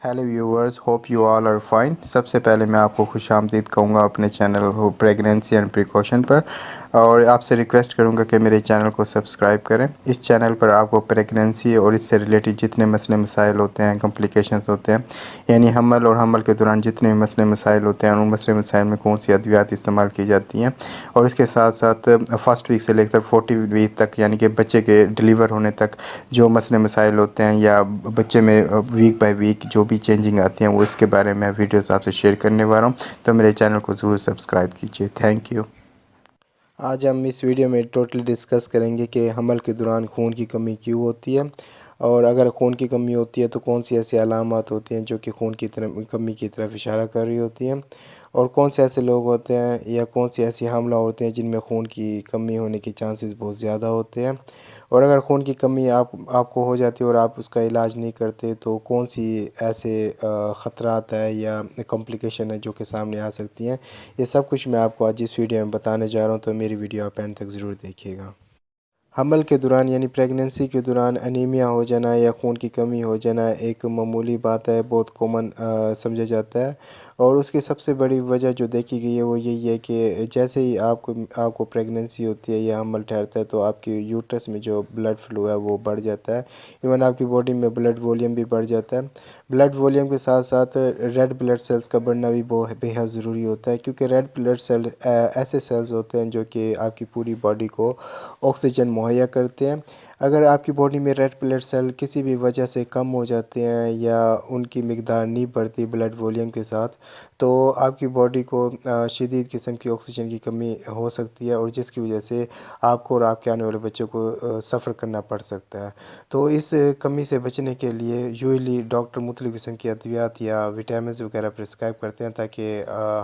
Hello viewers, hope you all are fine. सबसे पहले मैं आपको खुशामदीद कहूँगा अपने चैनल हो प्रेगनेंसी एंड प्रिकॉशन पर, और आपसे रिक्वेस्ट करूँगा कि मेरे चैनल को सब्सक्राइब करें। इस चैनल पर आपको प्रेगनेंसी और इससे रिलेटेड जितने मसले मसाइल होते हैं, कॉम्प्लिकेशंस होते हैं, यानी हमल और हमल के दौरान जितने मसले मसाइल होते हैं, उन मसले मसाइल में कौन सी अद्वियात इस्तेमाल की जाती हैं, और इसके साथ साथ फर्स्ट वीक से लेकर 40 वीक तक, यानी कि बच्चे के डिलीवर होने तक जो मसले मसाइल होते हैं या बच्चे में वीक बाय वीक जो भी चेंजिंग आती हैं, वो इसके बारे में वीडियोस आपसे शेयर करने वाला हूँ। तो मेरे चैनल को ज़रूर सब्सक्राइब कीजिए। Thank you. आज हम इस वीडियो में टोटली डिस्कस करेंगे कि हमल के दौरान खून की कमी क्यों होती है, और अगर खून की कमी होती है तो कौन सी ऐसी अलामत होती हैं जो कि खून की कमी की तरफ इशारा कर रही होती हैं, और कौन से ऐसे लोग होते हैं या कौन सी ऐसी हमला होते हैं जिनमें खून की कमी होने के चांसेस बहुत ज़्यादा होते हैं, और अगर खून की कमी आपको हो जाती है और आप उसका इलाज नहीं करते तो कौन सी ऐसे ख़तरात है या कॉम्प्लिकेशन है जो कि सामने आ सकती हैं। ये सब कुछ मैं आपको आज इस वीडियो में बताने जा रहा हूँ, तो मेरी वीडियो आप एंड तक ज़रूर देखिएगा। हमल के दौरान यानी प्रेगनेंसी के दौरान अनीमिया हो जाना या खून की कमी हो जाना एक मामूली बात है, बहुत कॉमन समझा जाता है। और उसकी सबसे बड़ी वजह जो देखी गई है वो यही है कि जैसे ही आपको प्रेगनेंसी होती है या हमल ठहरता है तो आपकी यूट्रस में जो ब्लड फ्लो है वो बढ़ जाता है। इवन आपकी बॉडी में ब्लड वॉल्यूम भी बढ़ जाता है। ब्लड वॉल्यूम के साथ साथ रेड ब्लड सेल्स का बढ़ना भी बहुत बेहद ज़रूरी होता है, क्योंकि रेड ब्लड सेल ऐसे सेल्स होते हैं जो कि आपकी पूरी बॉडी को ऑक्सीजन मुहैया करते हैं। अगर आपकी बॉडी में रेड ब्लड सेल किसी भी वजह से कम हो जाते हैं या उनकी मिकदार नहीं बढ़ती ब्लड वॉल्यूम के साथ, तो आपकी बॉडी को शदीद किस्म की ऑक्सीजन की कमी हो सकती है, और जिसकी वजह से आपको और आपके आने वाले बच्चों को सफ़र करना पड़ सकता है। तो इस कमी से बचने के लिए यूजुअली डॉक्टर मुख्तलिफ़ किस्म की अद्वियात या विटामिन वगैरह प्रिस्क्राइब करते हैं ताकि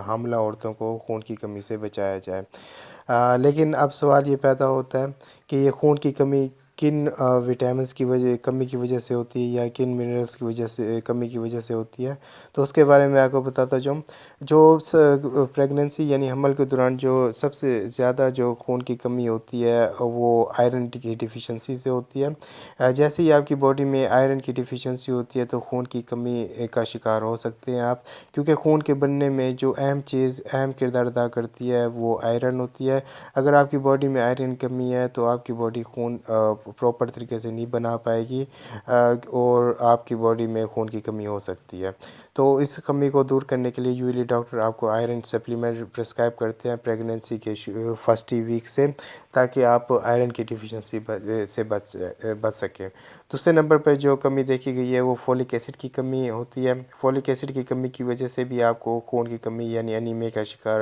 हामला औरतों को खून की कमी से बचाया जाए। लेकिन अब सवाल ये पैदा होता है कि ये खून की कमी किन विटामिन्स की वजह कमी की वजह से होती है या किन मिनरल्स की वजह से कमी की वजह से होती है। तो उसके बारे में आपको बताता जाऊँ। जो प्रेगनेंसी यानी हमल के दौरान जो सबसे ज़्यादा जो खून की कमी होती है वो आयरन की डिफिशिएंसी से होती है। जैसे ही आपकी बॉडी में आयरन की डिफिशिएंसी होती है तो खून की कमी का शिकार हो सकते हैं आप, क्योंकि खून के बनने में जो अहम किरदार अदा करती है वो आयरन होती है। अगर आपकी बॉडी में आयरन की कमी है तो आपकी बॉडी खून प्रॉपर तरीके से नहीं बना पाएगी, और आपकी बॉडी में खून की कमी हो सकती है। तो इस कमी को दूर करने के लिए यूजुअली डॉक्टर आपको आयरन सप्लीमेंट प्रिस्क्राइब करते हैं प्रेगनेंसी के फर्स्ट ही वीक से, ताकि आप आयरन की डिफिशिएंसी से बच सकें। दूसरे नंबर पर जो कमी देखी गई है वो फोलिक एसिड की कमी होती है। फोलिक एसिड की कमी की वजह से भी आपको खून की कमी यानी एनीमिया का शिकार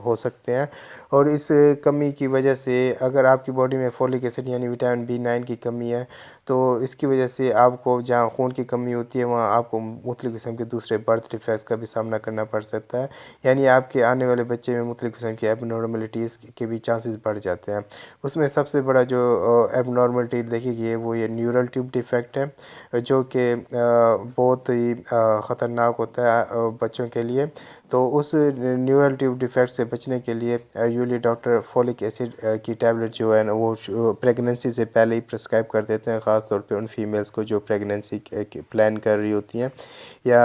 हो सकते हैं, और इस कमी की वजह से अगर आपकी बॉडी में फोलिक एसिड यानी विटामिन B9 की कमी है तो इसकी वजह से आपको जहाँ खून की कमी होती है वहाँ आपको मुख्तलिफ़ किस्म के दूसरे बर्थ डिफेक्ट्स का भी सामना करना पड़ सकता है, यानी आपके आने वाले बच्चे में मुख्तलिफ़ किस्म की एबनॉर्मलिटीज़ के भी चांसेस बढ़ जाते हैं। उसमें सबसे बड़ा जो एबनॉर्मलिटी देखी गई है वो ये न्यूरल ट्यूब डिफेक्ट है, जो कि बहुत ही ख़तरनाक होता है बच्चों के लिए। तो उस न्यूरल ट्यूब डिफेक्ट से बचने के लिए यूजुअली डॉक्टर फोलिक एसिड की टैबलेट जो है ना वो प्रेगनेंसी से पहले ही प्रिस्क्राइब कर देते हैं, ख़ास तौर पे उन फीमेल्स को जो प्रेगनेंसी प्लान कर रही होती हैं या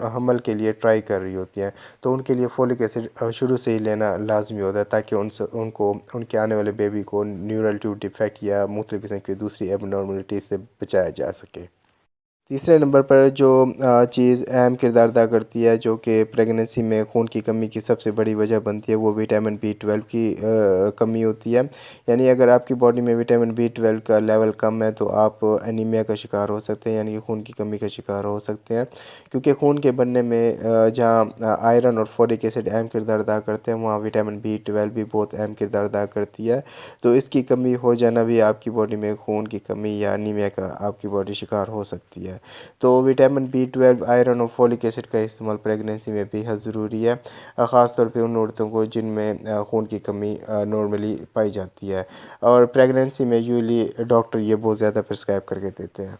हमल के लिए ट्राई कर रही होती हैं। तो उनके लिए फोलिक एसिड शुरू से ही लेना लाजमी होता है, ताकि उनको उनके आने वाले बेबी को न्यूरल ट्यूब डिफेक्ट या मुख्तलिफ़ किस्म की दूसरी एबनॉर्मलिटी से बचाया जा सके। तीसरे नंबर पर जो चीज़ अहम किरदार अदा करती है जो कि प्रेगनेंसी में खून की कमी की सबसे बड़ी वजह बनती है वो विटामिन B12 की कमी होती है। यानी अगर आपकी बॉडी में विटामिन B12 का लेवल कम है तो आप एनीमिया का शिकार हो सकते हैं, यानी कि खून की कमी का शिकार हो सकते हैं, क्योंकि खून के बनने में जहाँ आयरन और फोलिक एसिड अहम किरदार अदा करते हैं वहाँ विटामिन B12 भी बहुत अहम किरदार अदा करती है। तो इसकी कमी हो जाना भी आपकी बॉडी में खून की कमी या एनीमिया का आपकी बॉडी शिकार हो सकती है। तो विटामिन B12, आयरन और फोलिक एसिड का इस्तेमाल प्रेगनेंसी में बेहद ज़रूरी है, ख़ास तौर पे उन औरतों को जिनमें खून की कमी नॉर्मली पाई जाती है, और प्रेगनेंसी में यूजुअली डॉक्टर ये बहुत ज़्यादा प्रिस्क्राइब करके देते हैं।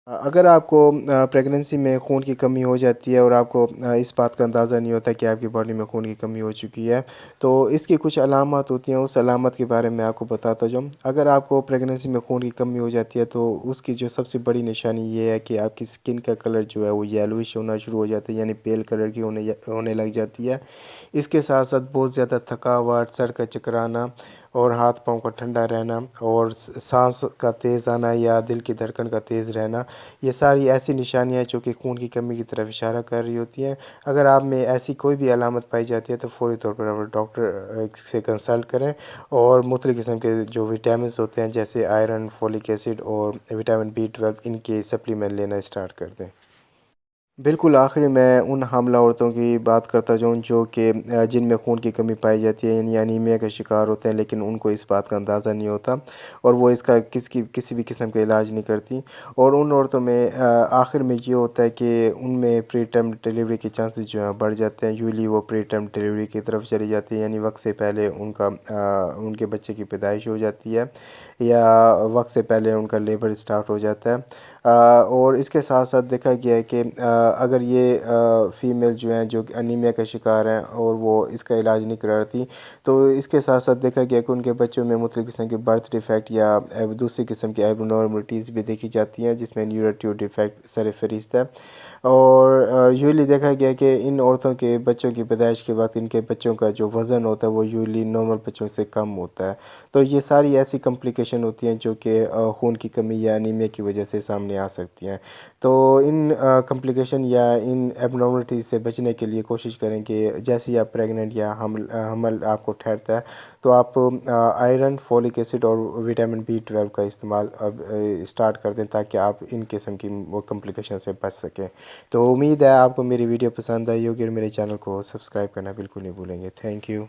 अगर आपको प्रेगनेंसी में खून की कमी हो जाती है और आपको इस बात का अंदाज़ा नहीं होता कि आपकी बॉडी में खून की कमी हो चुकी है, तो इसकी कुछ अलामत होती हैं। उस अलामत के बारे में आपको बताता जाऊँ। अगर आपको प्रेगनेंसी में खून की कमी हो जाती है, तो उसकी जो सबसे बड़ी निशानी ये है कि आपकी स्किन का कलर जो है वो येलोइश होना शुरू हो जाता है, यानी पेल कलर की होने लग जाती है। इसके साथ साथ बहुत ज़्यादा थकावट, सर का चकराना और हाथ पाँव का ठंडा रहना और सांस का तेज़ आना या दिल की धड़कन का तेज़ रहना, ये सारी ऐसी निशानियाँ हैं जो कि खून की कमी की तरफ इशारा कर रही होती हैं। अगर आप में ऐसी कोई भी अलामत पाई जाती है, तो फ़ौरी तौर पर आप डॉक्टर से कंसल्ट करें और मुख्तलिफ़ किस्म के जो विटामिन्स होते हैं, जैसे आयरन, फोलिक एसिड और विटामिन B12, इनके सप्लीमेंट लेना स्टार्ट कर दें। बिल्कुल, आखिर में उन हामिला औरतों की बात करता जाऊँ जो कि जिनमें खून की कमी पाई जाती है, यानी अनीमिया का शिकार होते हैं, लेकिन उनको इस बात का अंदाज़ा नहीं होता और वो इसका किसी भी किस्म का इलाज नहीं करती। और उन औरतों में आखिर में ये होता है कि उनमें प्री टर्म डिलीवरी के चांसेस जो हैं बढ़ जाते हैं। यूजुअली वो प्री टर्म डिलीवरी की तरफ चली जाती है, यानी वक्त से पहले उनके बच्चे की पैदाइश हो जाती है या वक्त से पहले उनका लेबर स्टार्ट हो जाता है। और इसके साथ साथ देखा गया है कि अगर ये फ़ीमेल जो हैं जो कि अनीमिया का शिकार हैं और वो इसका इलाज नहीं कराती, तो इसके साथ साथ देखा गया कि उनके बच्चों में मुख्तलिफ़ किस्म के बर्थ डिफेक्ट या दूसरी किस्म की एबनॉर्मलिटीज़ भी देखी जाती हैं, जिसमें न्यूरोट्यूब डिफेक्ट सरफ़हरिस्त है। और यूजुअली देखा गया है कि इन औरतों के बच्चों की पैदाइश के वक़्त इनके बच्चों का जो वज़न होता है वो यूजुअली नॉर्मल बच्चों से कम होता है। तो ये सारी ऐसी कॉम्प्लिकेशन होती हैं जो कि खून की कमी या अनीमिया की वजह से सामने आ सकती हैं। तो इन कॉम्प्लिकेशन या इन एबनॉर्मलिटीज़ से बचने के लिए कोशिश करें कि जैसे ही आप प्रेग्नेंट या हमल आपको ठहरता है, तो आप आयरन, फोलिक एसिड और विटामिन B12 का इस्तेमाल अब स्टार्ट कर दें, ताकि आप इन किस्म की वो कॉम्प्लिकेशन से बच सकें। तो उम्मीद है आपको मेरी वीडियो पसंद आई होगी और मेरे चैनल को सब्सक्राइब करना बिल्कुल नहीं भूलेंगे। Thank you.